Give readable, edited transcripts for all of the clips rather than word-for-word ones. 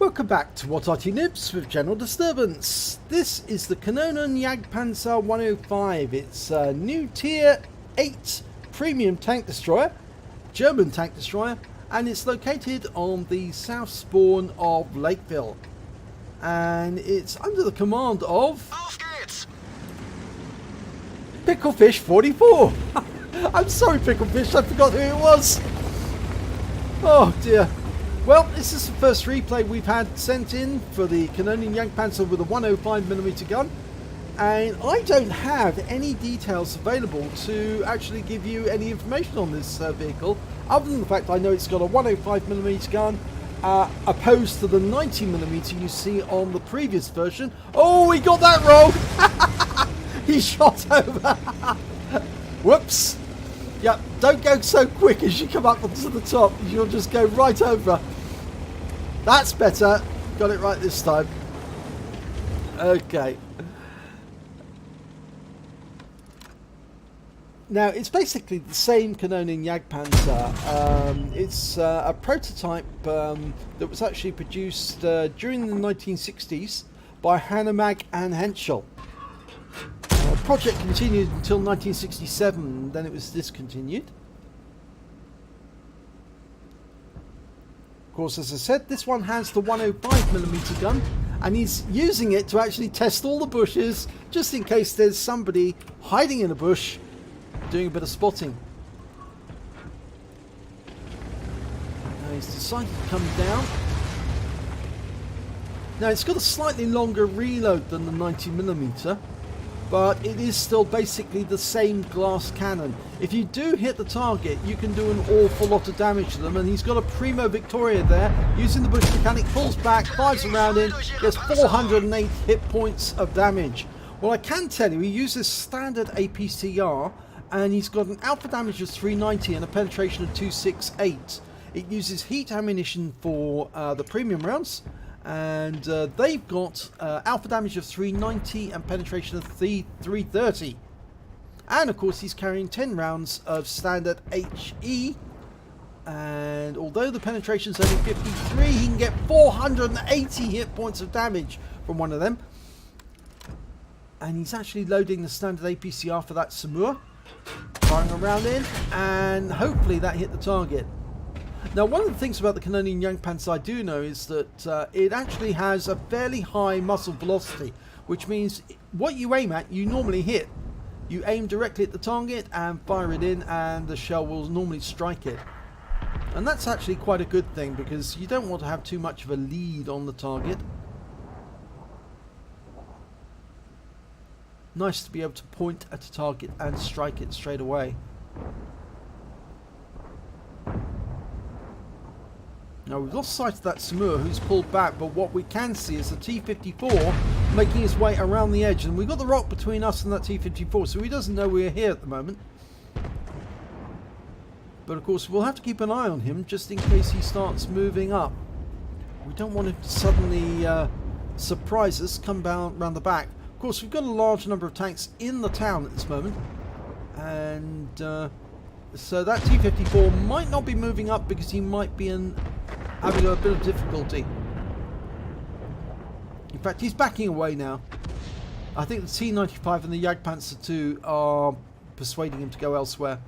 Welcome back to What Are Nibs with General Disturbance. This is the Kanonen Jagdpanzer 105. It's a new Tier 8 premium tank destroyer, German tank destroyer, and it's located on the south spawn of Lakeville. And it's under the command of Picklefish 44. I'm sorry, Picklefish, I forgot who it was. Oh dear. Well, this is the first replay we've had sent in for the Kanonen Jagdpanzer with a 105mm gun, and I don't have any details available to actually give you any information on this vehicle, other than the fact I know it's got a 105mm gun, opposed to the 90mm you see on the previous version. Oh, he got that wrong! He shot over! Whoops! Yep, don't go so quick as you come up onto the top, you'll just go right over. That's better. Got it right this time. Okay. Now, it's basically the same Kanonen Jagdpanzer. It's a prototype that was actually produced during the 1960s by Hanomag and Henschel. The project continued until 1967, then it was discontinued. Of course, as I said, this one has the 105mm gun, and he's using it to actually test all the bushes, just in case there's somebody hiding in a bush doing a bit of spotting. Now he's decided to come down. Now it's got a slightly longer reload than the 90mm, but it is still basically the same glass cannon. If you do hit the target, you can do an awful lot of damage to them, and he's got a Primo Victoria there, using the bush mechanic, pulls back, fires around him, gets 408 hit points of damage. Well, I can tell you, he uses standard APCR, and he's got an alpha damage of 390 and a penetration of 268. It uses heat ammunition for the premium rounds, and they've got alpha damage of 390 and penetration of 330. And of course he's carrying 10 rounds of standard HE, and although the penetration is only 53, he can get 480 hit points of damage from one of them. And he's actually loading the standard APCR for that Samur, firing around in, and hopefully that hit the target. Now, one of the things about the Kanonen Jagdpanzer I do know is that it actually has a fairly high muzzle velocity, which means what you aim at, you normally hit. You aim directly at the target and fire it in, and the shell will normally strike it. And that's actually quite a good thing, because you don't want to have too much of a lead on the target. Nice to be able to point at a target and strike it straight away. Now, we've lost sight of that Samur, who's pulled back, but what we can see is the T-54 making his way around the edge, and we've got the rock between us and that T-54, so he doesn't know we're here at the moment. But of course we'll have to keep an eye on him just in case he starts moving up. We don't want him to suddenly surprise us, come down round the back. Of course, we've got a large number of tanks in the town at this moment, and so that T-54 might not be moving up because he might be having a bit of difficulty. In fact, he's backing away now. I think the T-95 and the Jagdpanzer 2 are persuading him to go elsewhere.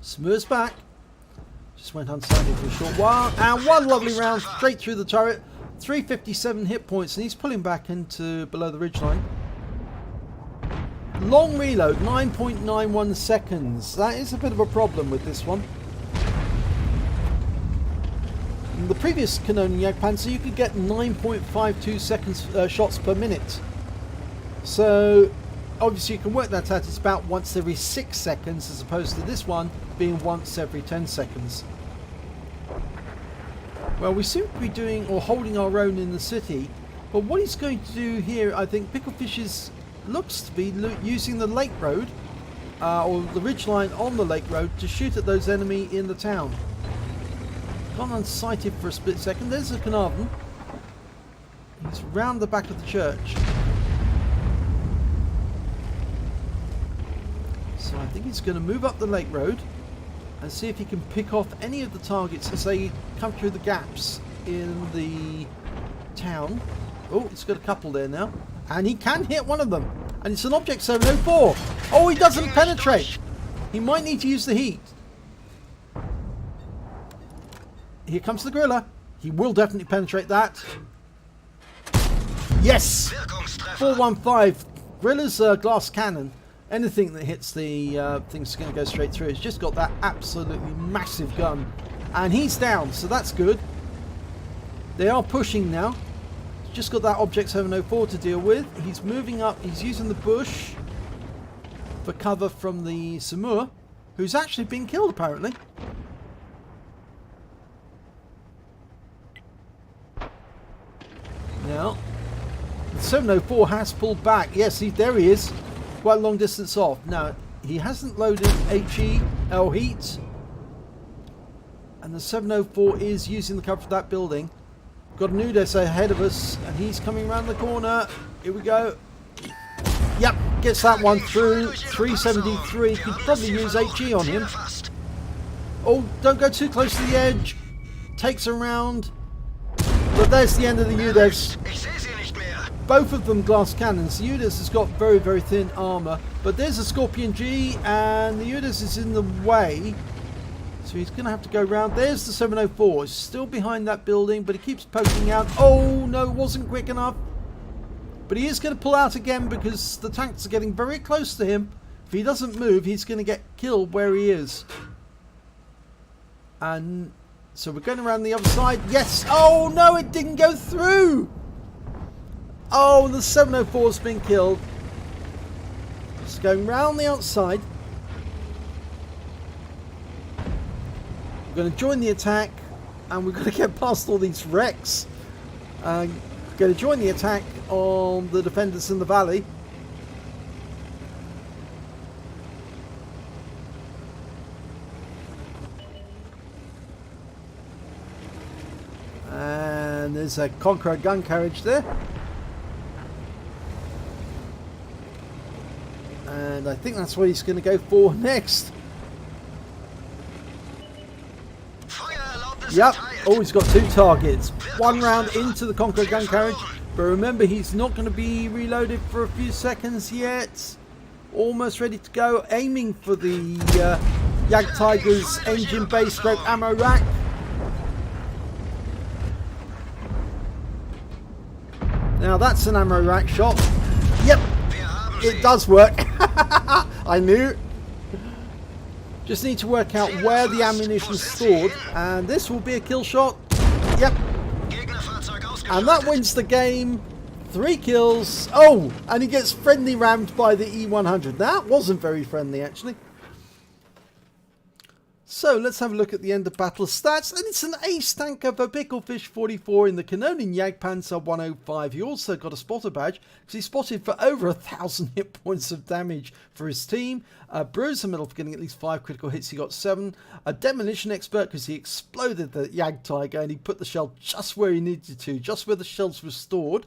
Samur's back. Just went unsighted for a short while, and one lovely round straight through the turret. 357 hit points, and he's pulling back into below the ridgeline. Long reload, 9.91 seconds. That is a bit of a problem with this one. In the previous Kanonen Jagdpanzer, you could get 9.52 seconds shots per minute. So obviously you can work that out, it's about once every 6 seconds, as opposed to this one being once every 10 seconds. Well, we seem to be doing or holding our own in the city, but what he's going to do here, I think Picklefish looks to be using the lake road, or the ridgeline on the lake road, to shoot at those enemy in the town. Gone unsighted for a split second. There's a Carnarvon. He's round the back of the church. So I think he's going to move up the Lake Road and see if he can pick off any of the targets as they come through the gaps in the town. Oh, he's got a couple there now. And he can hit one of them. And it's an Object 704. Oh, he doesn't penetrate. He might need to use the heat. Here comes the gorilla. He will definitely penetrate that. Yes! 415. Gorilla's glass cannon. Anything that hits the thing's going to go straight through. It's just got that absolutely massive gun. And he's down, so that's good. They are pushing now. He's just got that Object 704 to deal with. He's moving up. He's using the bush for cover from the Samur, who's actually been killed apparently. Now, the 704 has pulled back. Yes, there he is. Quite a long distance off. Now, he hasn't loaded HE, heat. And the 704 is using the cover of that building. Got a Nudes ahead of us, and he's coming around the corner. Here we go. Yep, gets that one through. 373. Could probably use HE on him. Oh, don't go too close to the edge. Takes around. But there's the end of the Nudes. Both of them glass cannons. The Nudes has got very, very thin armour. But there's a Scorpion G, and the Nudes is in the way. So he's going to have to go round. There's the 704. He's still behind that building, but he keeps poking out. Oh, no, wasn't quick enough. But he is going to pull out again because the tanks are getting very close to him. If he doesn't move, he's going to get killed where he is. And so we're going around the other side. Yes. Oh, no, it didn't go through. Oh, the 704's been killed. Just going round the outside. We're going to join the attack, and we're going to get past all these wrecks. Going to join the attack on the defenders in the valley. And there's a Conqueror gun carriage there. And I think that's what he's going to go for next. Yep. Oh, he's got two targets. One round into the Conqueror gun carriage. But remember, he's not going to be reloaded for a few seconds yet. Almost ready to go. Aiming for the Jagdtiger's engine base stroke ammo rack. Now that's an ammo rack shot. Yep. It does work. I knew. Just need to work out where the ammunition's stored, and this will be a kill shot. Yep. And that wins the game. 3 kills. Oh, and he gets friendly rammed by the E100. That wasn't very friendly, actually. So let's have a look at the end of battle stats, and it's an ace tanker for Picklefish 44 in the Canonian Jagdpanzer 105. He also got a spotter badge because he spotted for over 1,000 hit points of damage for his team. Bruiser medal for getting at least 5 critical hits. He got 7. A demolition expert because he exploded the Jagdtiger and he put the shell just where he needed to, just where the shells were stored.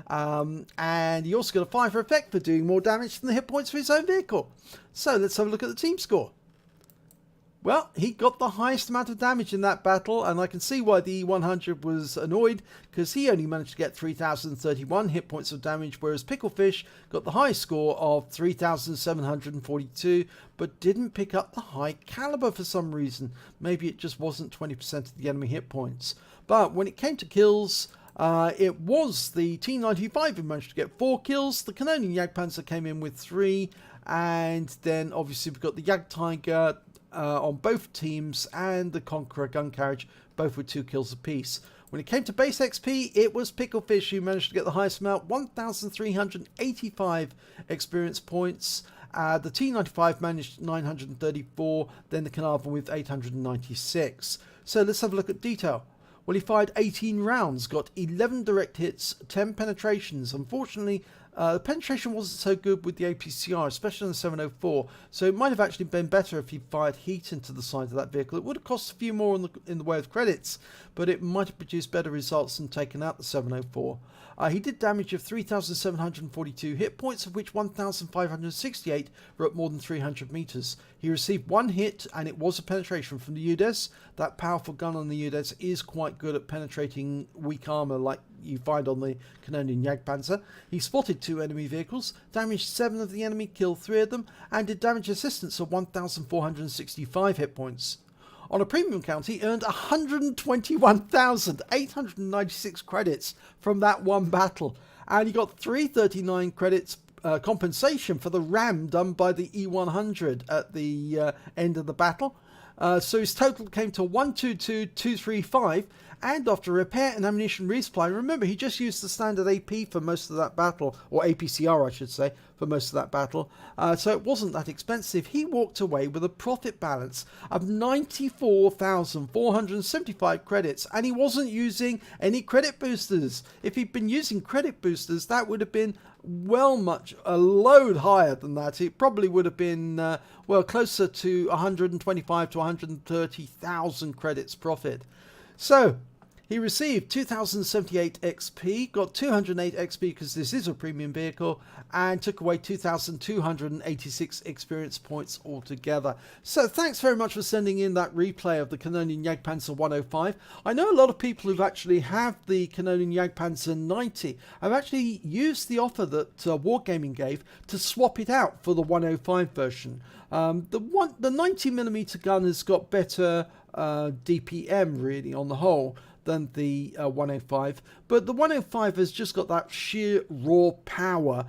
And he also got a 5 for effect for doing more damage than the hit points for his own vehicle. So let's have a look at the team score. Well, he got the highest amount of damage in that battle, and I can see why the E100 was annoyed, because he only managed to get 3,031 hit points of damage, whereas Picklefish got the highest score of 3,742, but didn't pick up the high caliber for some reason. Maybe it just wasn't 20% of the enemy hit points. But when it came to kills, it was the T95 who managed to get 4 kills. The Canonian Jagdpanzer came in with 3, and then obviously we've got the Jagdtiger on both teams, and the Conqueror gun carriage, both with 2 kills apiece. When it came to base XP, it was Picklefish who managed to get the highest amount, 1,385 experience points. The T95 managed 934, then the Carnarvon with 896. So let's have a look at detail. Well, he fired 18 rounds, got 11 direct hits, 10 penetrations. Unfortunately, The penetration wasn't so good with the APCR, especially on the 704, so it might have actually been better if he fired heat into the side of that vehicle. It would have cost a few more in the way of credits, but it might have produced better results than taking out the 704. He did damage of 3,742 hit points, of which 1,568 were at more than 300 meters. He received one hit, and it was a penetration from the UDES. That powerful gun on the UDES is quite good at penetrating weak armor like you find on the Canonian Jagdpanzer. He spotted 2 enemy vehicles, damaged 7 of the enemy, killed 3 of them, and did damage assistance of 1,465 hit points. On a premium count, he earned 121,896 credits from that one battle, and he got 339 credits compensation for the ram done by the E100 at the end of the battle. So his total came to 122,235, and after repair and ammunition resupply, remember he just used the standard AP for most of that battle, or APCR I should say, for most of that battle, so it wasn't that expensive. He walked away with a profit balance of 94,475 credits, and he wasn't using any credit boosters. If he'd been using credit boosters, that would have been a load higher than that. It probably would have been well, closer to 125 to 130,000 credits profit. So he received 2,078 XP, got 208 XP because this is a premium vehicle, and took away 2,286 experience points altogether. So thanks very much for sending in that replay of the Canonian Jagdpanzer 105. I know a lot of people who've actually have the Canonian Jagdpanzer 90 have actually used the offer that Wargaming gave to swap it out for the 105 version. The 90mm gun has got better DPM really on the whole than the 105, but the 105 has just got that sheer raw power.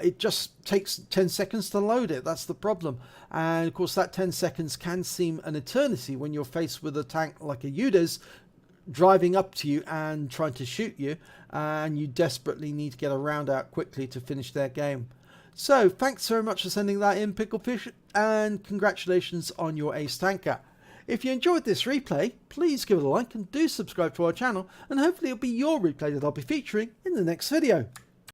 It just takes 10 seconds to load it. That's the problem, and of course that 10 seconds can seem an eternity when you're faced with a tank like a UDES driving up to you and trying to shoot you, and you desperately need to get a round out quickly to finish their game. So thanks very much for sending that in, Picklefish, and congratulations on your ace tanker. If you enjoyed this replay, please give it a like and do subscribe to our channel, and hopefully it'll be your replay that I'll be featuring in the next video.